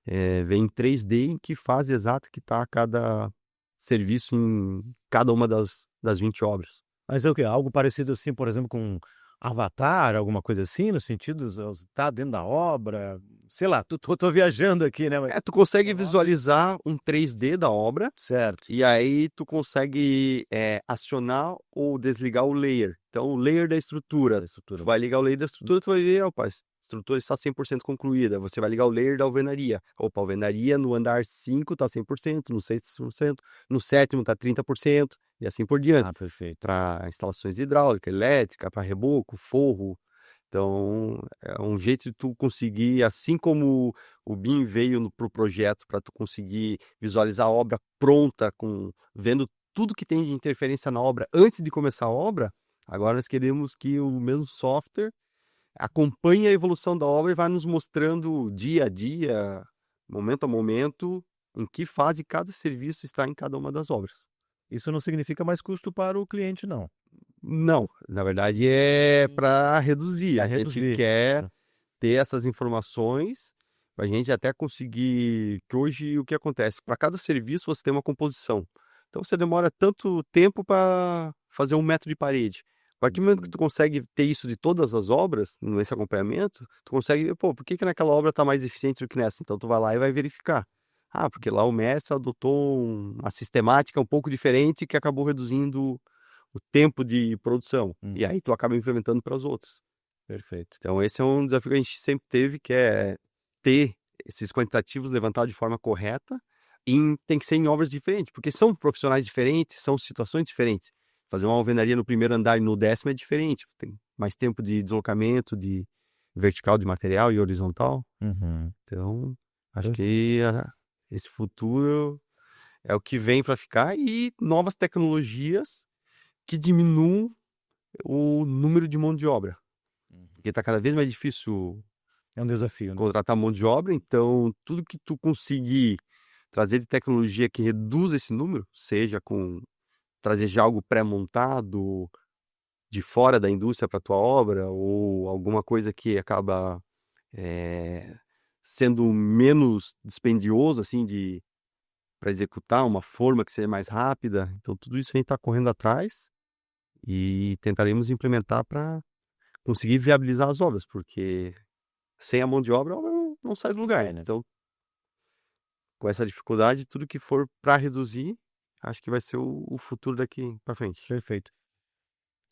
ver em 3D em que fase exata que está cada serviço em cada uma das 20 obras. Mas é o quê? Algo parecido assim, por exemplo, com Avatar, alguma coisa assim, no sentido de estar dentro da obra? Sei lá, tô viajando aqui, né? Tu consegue visualizar um 3D da obra. Certo. E aí tu consegue acionar ou desligar o layer. Então, o layer da estrutura. Tu vai ligar o layer da estrutura, tu vai ver, rapaz, a estrutura está 100% concluída. Você vai ligar o layer da alvenaria. Opa, a alvenaria no andar 5 está 100%, no 6%, no 7º está 30%, e assim por diante. Perfeito. Para instalações de hidráulica, elétrica, para reboco, forro. Então, é um jeito de tu conseguir, assim como o BIM veio para o projeto para tu conseguir visualizar a obra pronta, vendo tudo que tem de interferência na obra antes de começar a obra, agora nós queremos que o mesmo software acompanhe a evolução da obra e vai nos mostrando dia a dia, momento a momento, em que fase cada serviço está em cada uma das obras. Isso não significa mais custo para o cliente, não. Não, na verdade é para reduzir. A gente quer ter essas informações para a gente até conseguir. Que hoje o que acontece? Para cada serviço você tem uma composição. Então você demora tanto tempo para fazer 1 metro de parede. A partir do momento que tu consegue ter isso de todas as obras, nesse acompanhamento, tu consegue ver, por que naquela obra está mais eficiente do que nessa? Então tu vai lá e vai verificar. Porque lá o mestre adotou uma sistemática um pouco diferente que acabou reduzindo o tempo de produção. E aí tu acaba implementando para as outras. Perfeito. Então esse é um desafio que a gente sempre teve, que é ter esses quantitativos levantados de forma correta e tem que ser em obras diferentes, porque são profissionais diferentes, são situações diferentes. Fazer uma alvenaria no primeiro andar e no 10º é diferente. Tem mais tempo de deslocamento, de vertical de material e horizontal. Então, acho que esse futuro é o que vem para ficar, e novas tecnologias que diminuam o número de mão de obra. Porque está cada vez mais difícil. É um desafio, né? Contratar mão de obra, então tudo que tu conseguir trazer de tecnologia que reduza esse número, seja com trazer já algo pré-montado de fora da indústria para a tua obra, ou alguma coisa que acaba sendo menos dispendioso, assim, para executar, uma forma que seja mais rápida. Então, tudo isso a gente está correndo atrás e tentaremos implementar para conseguir viabilizar as obras, porque sem a mão de obra, a obra não sai do lugar. né? Então, com essa dificuldade, tudo que for para reduzir, acho que vai ser o futuro daqui para frente. Perfeito.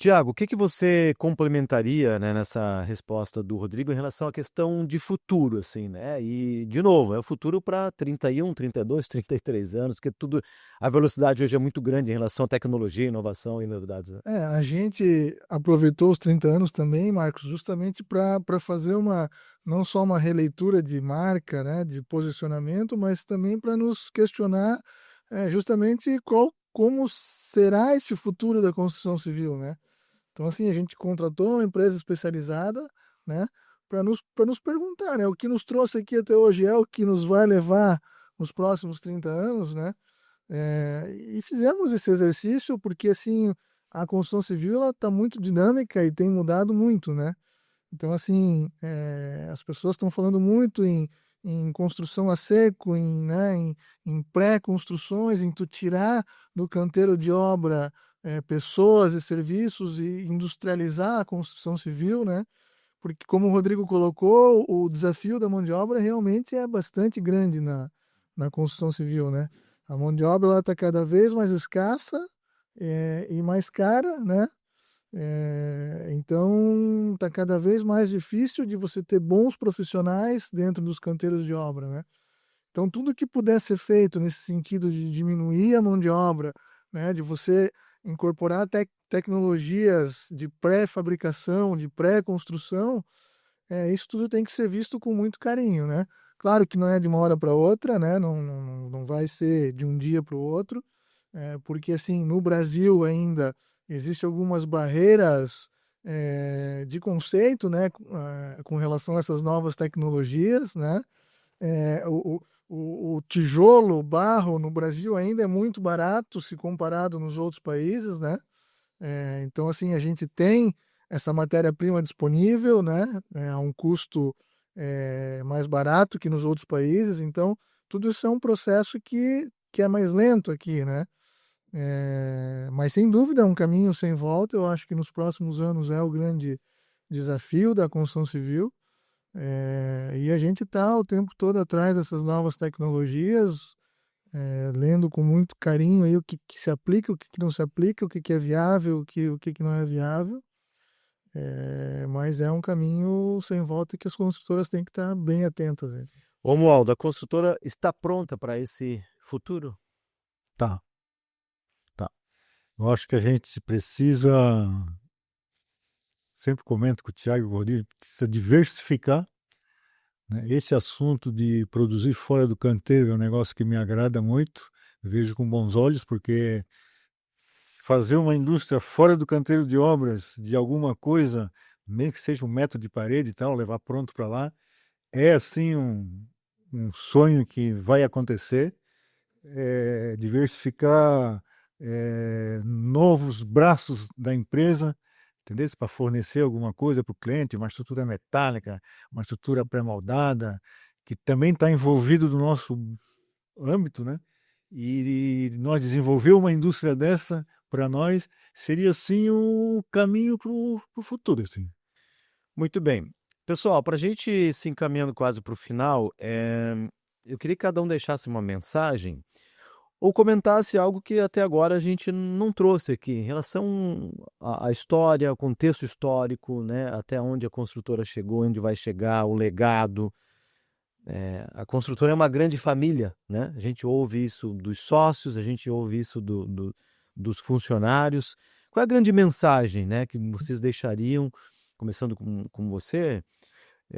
Tiago, o que você complementaria, né, nessa resposta do Rodrigo em relação à questão de futuro, assim, né? E, de novo, é o futuro para 31, 32, 33 anos, que tudo, a velocidade hoje é muito grande em relação à tecnologia, inovação e novidades, né? A gente aproveitou os 30 anos também, Marcos, justamente para fazer não só uma releitura de marca, né, de posicionamento, mas também para nos questionar justamente como será esse futuro da construção civil, né? Então, assim, a gente contratou uma empresa especializada, né, para nos perguntar, né, o que nos trouxe aqui até hoje é o que nos vai levar nos próximos 30 anos, né? E fizemos esse exercício porque, assim, a construção civil ela está muito dinâmica e tem mudado muito, né? Então, assim, as pessoas estão falando muito em construção a seco, em pré-construções, em tu tirar do canteiro de obra pessoas e serviços e industrializar a construção civil, né? Porque, como o Rodrigo colocou, o desafio da mão de obra realmente é bastante grande na construção civil, né? A mão de obra está cada vez mais escassa e mais cara, né? Então, está cada vez mais difícil de você ter bons profissionais dentro dos canteiros de obra, né? Então, tudo que puder ser feito nesse sentido de diminuir a mão de obra, né? De você incorporar tecnologias de pré-fabricação, de pré-construção, isso tudo tem que ser visto com muito carinho, né? Claro que não é de uma hora para outra, né? Não vai ser de um dia para o outro, porque assim, no Brasil ainda existem algumas barreiras de conceito, né? Com relação a essas novas tecnologias, né? O tijolo, o barro no Brasil ainda é muito barato se comparado nos outros países, né? Então, assim, a gente tem essa matéria-prima disponível, né? A um custo mais barato que nos outros países. Então, tudo isso é um processo que é mais lento aqui, né? Mas, sem dúvida, é um caminho sem volta. Eu acho que nos próximos anos é o grande desafio da construção civil. E a gente está o tempo todo atrás dessas novas tecnologias, lendo com muito carinho aí o que se aplica, o que não se aplica, o que é viável, o que não é viável. Mas é um caminho sem volta que as construtoras têm que estar bem atentas. Romualdo, a construtora está pronta para esse futuro? Tá. Eu acho que a gente precisa, sempre comento com o Tiago e o Rodrigo, precisa diversificar, né? Esse assunto de produzir fora do canteiro é um negócio que me agrada muito, vejo com bons olhos, porque fazer uma indústria fora do canteiro de obras de alguma coisa, nem que seja um metro de parede e tal, levar pronto para lá, é assim um sonho que vai acontecer. Diversificar novos braços da empresa, entendeu? Para fornecer alguma coisa para o cliente, uma estrutura metálica, uma estrutura pré-moldada, que também está envolvido no nosso âmbito, né? E nós desenvolver uma indústria dessa, para nós, seria assim o caminho para o futuro. Assim. Muito bem. Pessoal, para a gente se encaminhando quase para o final, eu queria que cada um deixasse uma mensagem ou comentasse algo que até agora a gente não trouxe aqui, em relação à história, ao contexto histórico, né, até onde a construtora chegou, onde vai chegar, o legado. A construtora é uma grande família, né? A gente ouve isso dos sócios, a gente ouve isso dos funcionários. Qual é a grande mensagem, né, que vocês deixariam, começando com você,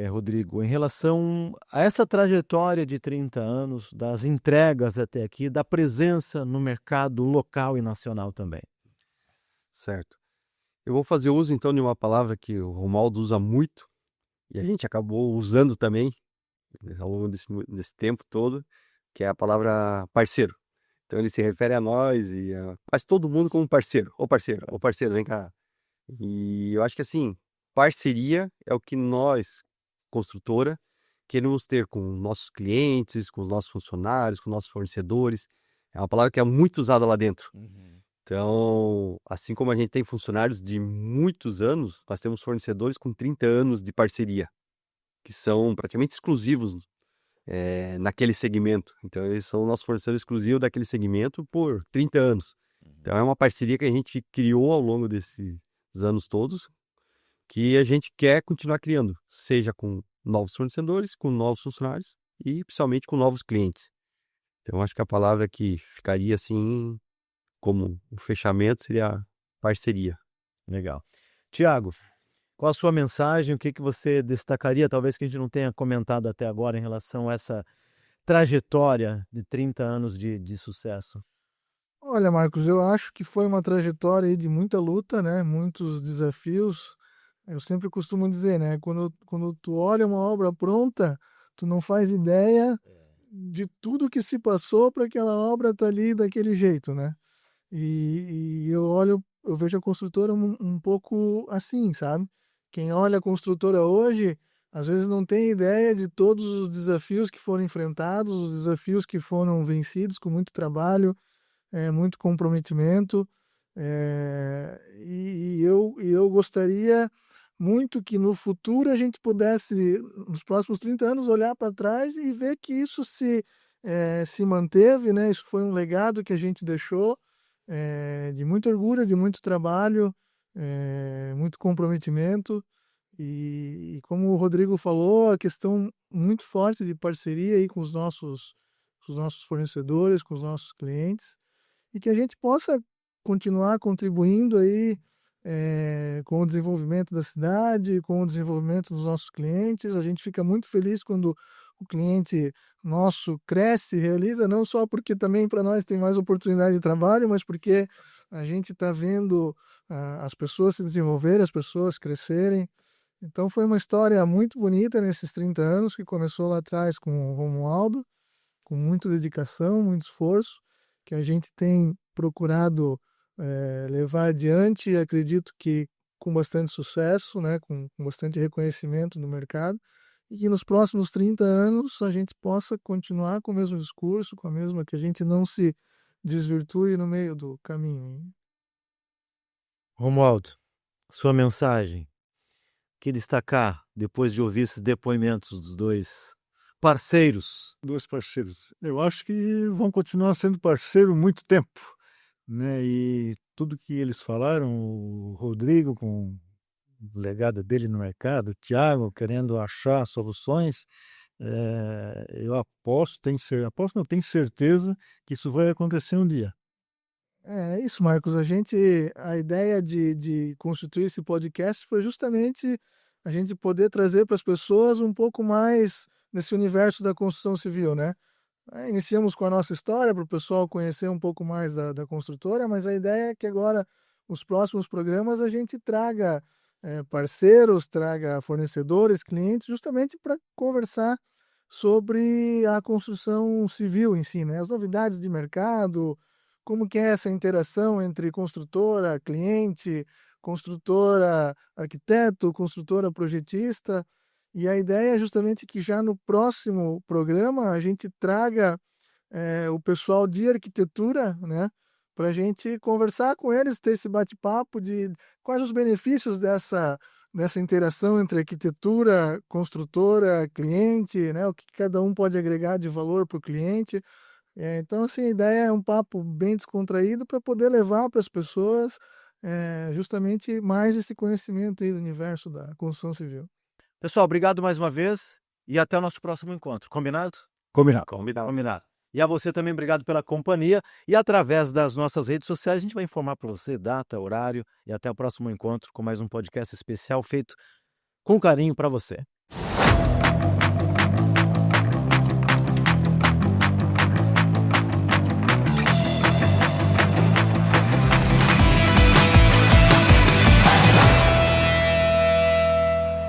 Rodrigo, em relação a essa trajetória de 30 anos, das entregas até aqui, da presença no mercado local e nacional também? Certo. Eu vou fazer uso, então, de uma palavra que o Romualdo usa muito, e a gente acabou usando também ao longo desse tempo todo, que é a palavra parceiro. Então ele se refere a nós e quase todo mundo como parceiro. Ô parceiro, vem cá. E eu acho que assim, parceria é o que nós, construtora, queremos ter com nossos clientes, com os nossos funcionários, com nossos fornecedores. É uma palavra que é muito usada lá dentro. Então, assim como a gente tem funcionários de muitos anos, nós temos fornecedores com 30 anos de parceria, que são praticamente exclusivos naquele segmento. Então, eles são o nosso fornecedor exclusivo daquele segmento por 30 anos. Então, é uma parceria que a gente criou ao longo desses anos todos, que a gente quer continuar criando, seja com novos fornecedores, com novos funcionários e principalmente com novos clientes. Então, acho que a palavra que ficaria assim como um fechamento seria parceria. Legal. Tiago, qual a sua mensagem? O que você destacaria, talvez que a gente não tenha comentado até agora em relação a essa trajetória de 30 anos de sucesso? Olha, Marcos, eu acho que foi uma trajetória aí de muita luta, né? Muitos desafios. Eu sempre costumo dizer, né? Quando tu olha uma obra pronta, tu não faz ideia de tudo que se passou para aquela obra estar ali daquele jeito, né? E eu vejo a construtora um pouco assim, sabe? Quem olha a construtora hoje, às vezes não tem ideia de todos os desafios que foram enfrentados, os desafios que foram vencidos com muito trabalho, muito comprometimento. E eu gostaria muito que no futuro a gente pudesse, nos próximos 30 anos, olhar para trás e ver que isso se manteve, né? Isso foi um legado que a gente deixou, de muito orgulho, de muito trabalho, muito comprometimento. E como o Rodrigo falou, a questão muito forte de parceria aí com os nossos fornecedores, com os nossos clientes, e que a gente possa continuar contribuindo aí com o desenvolvimento da cidade, com o desenvolvimento dos nossos clientes. A gente fica muito feliz quando o cliente nosso cresce, realiza, não só porque também para nós tem mais oportunidade de trabalho, mas porque a gente está vendo as pessoas se desenvolverem, as pessoas crescerem. Então foi uma história muito bonita nesses 30 anos, que começou lá atrás com o Romualdo, com muita dedicação, muito esforço, que a gente tem procurado levar adiante, e acredito que com bastante sucesso, né, com bastante reconhecimento no mercado, e que nos próximos 30 anos a gente possa continuar com o mesmo discurso, com a mesma, que a gente não se desvirtue no meio do caminho. Romualdo, sua mensagem. Que destacar depois de ouvir esses depoimentos dos dois parceiros? Dois parceiros. Eu acho que vão continuar sendo parceiro muito tempo, né? E tudo que eles falaram, o Rodrigo com o legado dele no mercado, o Tiago querendo achar soluções, eu tenho certeza que isso vai acontecer um dia. É isso, Marcos. A ideia de constituir esse podcast foi justamente a gente poder trazer para as pessoas um pouco mais desse universo da construção civil, né? Iniciamos com a nossa história para o pessoal conhecer um pouco mais da construtora, mas a ideia é que agora, os próximos programas, a gente traga parceiros, traga fornecedores, clientes, justamente para conversar sobre a construção civil em si, né? As novidades de mercado, como que é essa interação entre construtora, cliente, construtora, arquiteto, construtora, projetista. E a ideia é justamente que já no próximo programa a gente traga o pessoal de arquitetura, né, para a gente conversar com eles, ter esse bate-papo de quais os benefícios dessa interação entre arquitetura, construtora, cliente, né, o que cada um pode agregar de valor para o cliente. Então, assim, a ideia é um papo bem descontraído para poder levar para as pessoas justamente mais esse conhecimento aí do universo da construção civil. Pessoal, obrigado mais uma vez e até o nosso próximo encontro. Combinado? Combinado. Combinado. E a você também, obrigado pela companhia. E através das nossas redes sociais, a gente vai informar para você data, horário e até o próximo encontro com mais um podcast especial feito com carinho para você.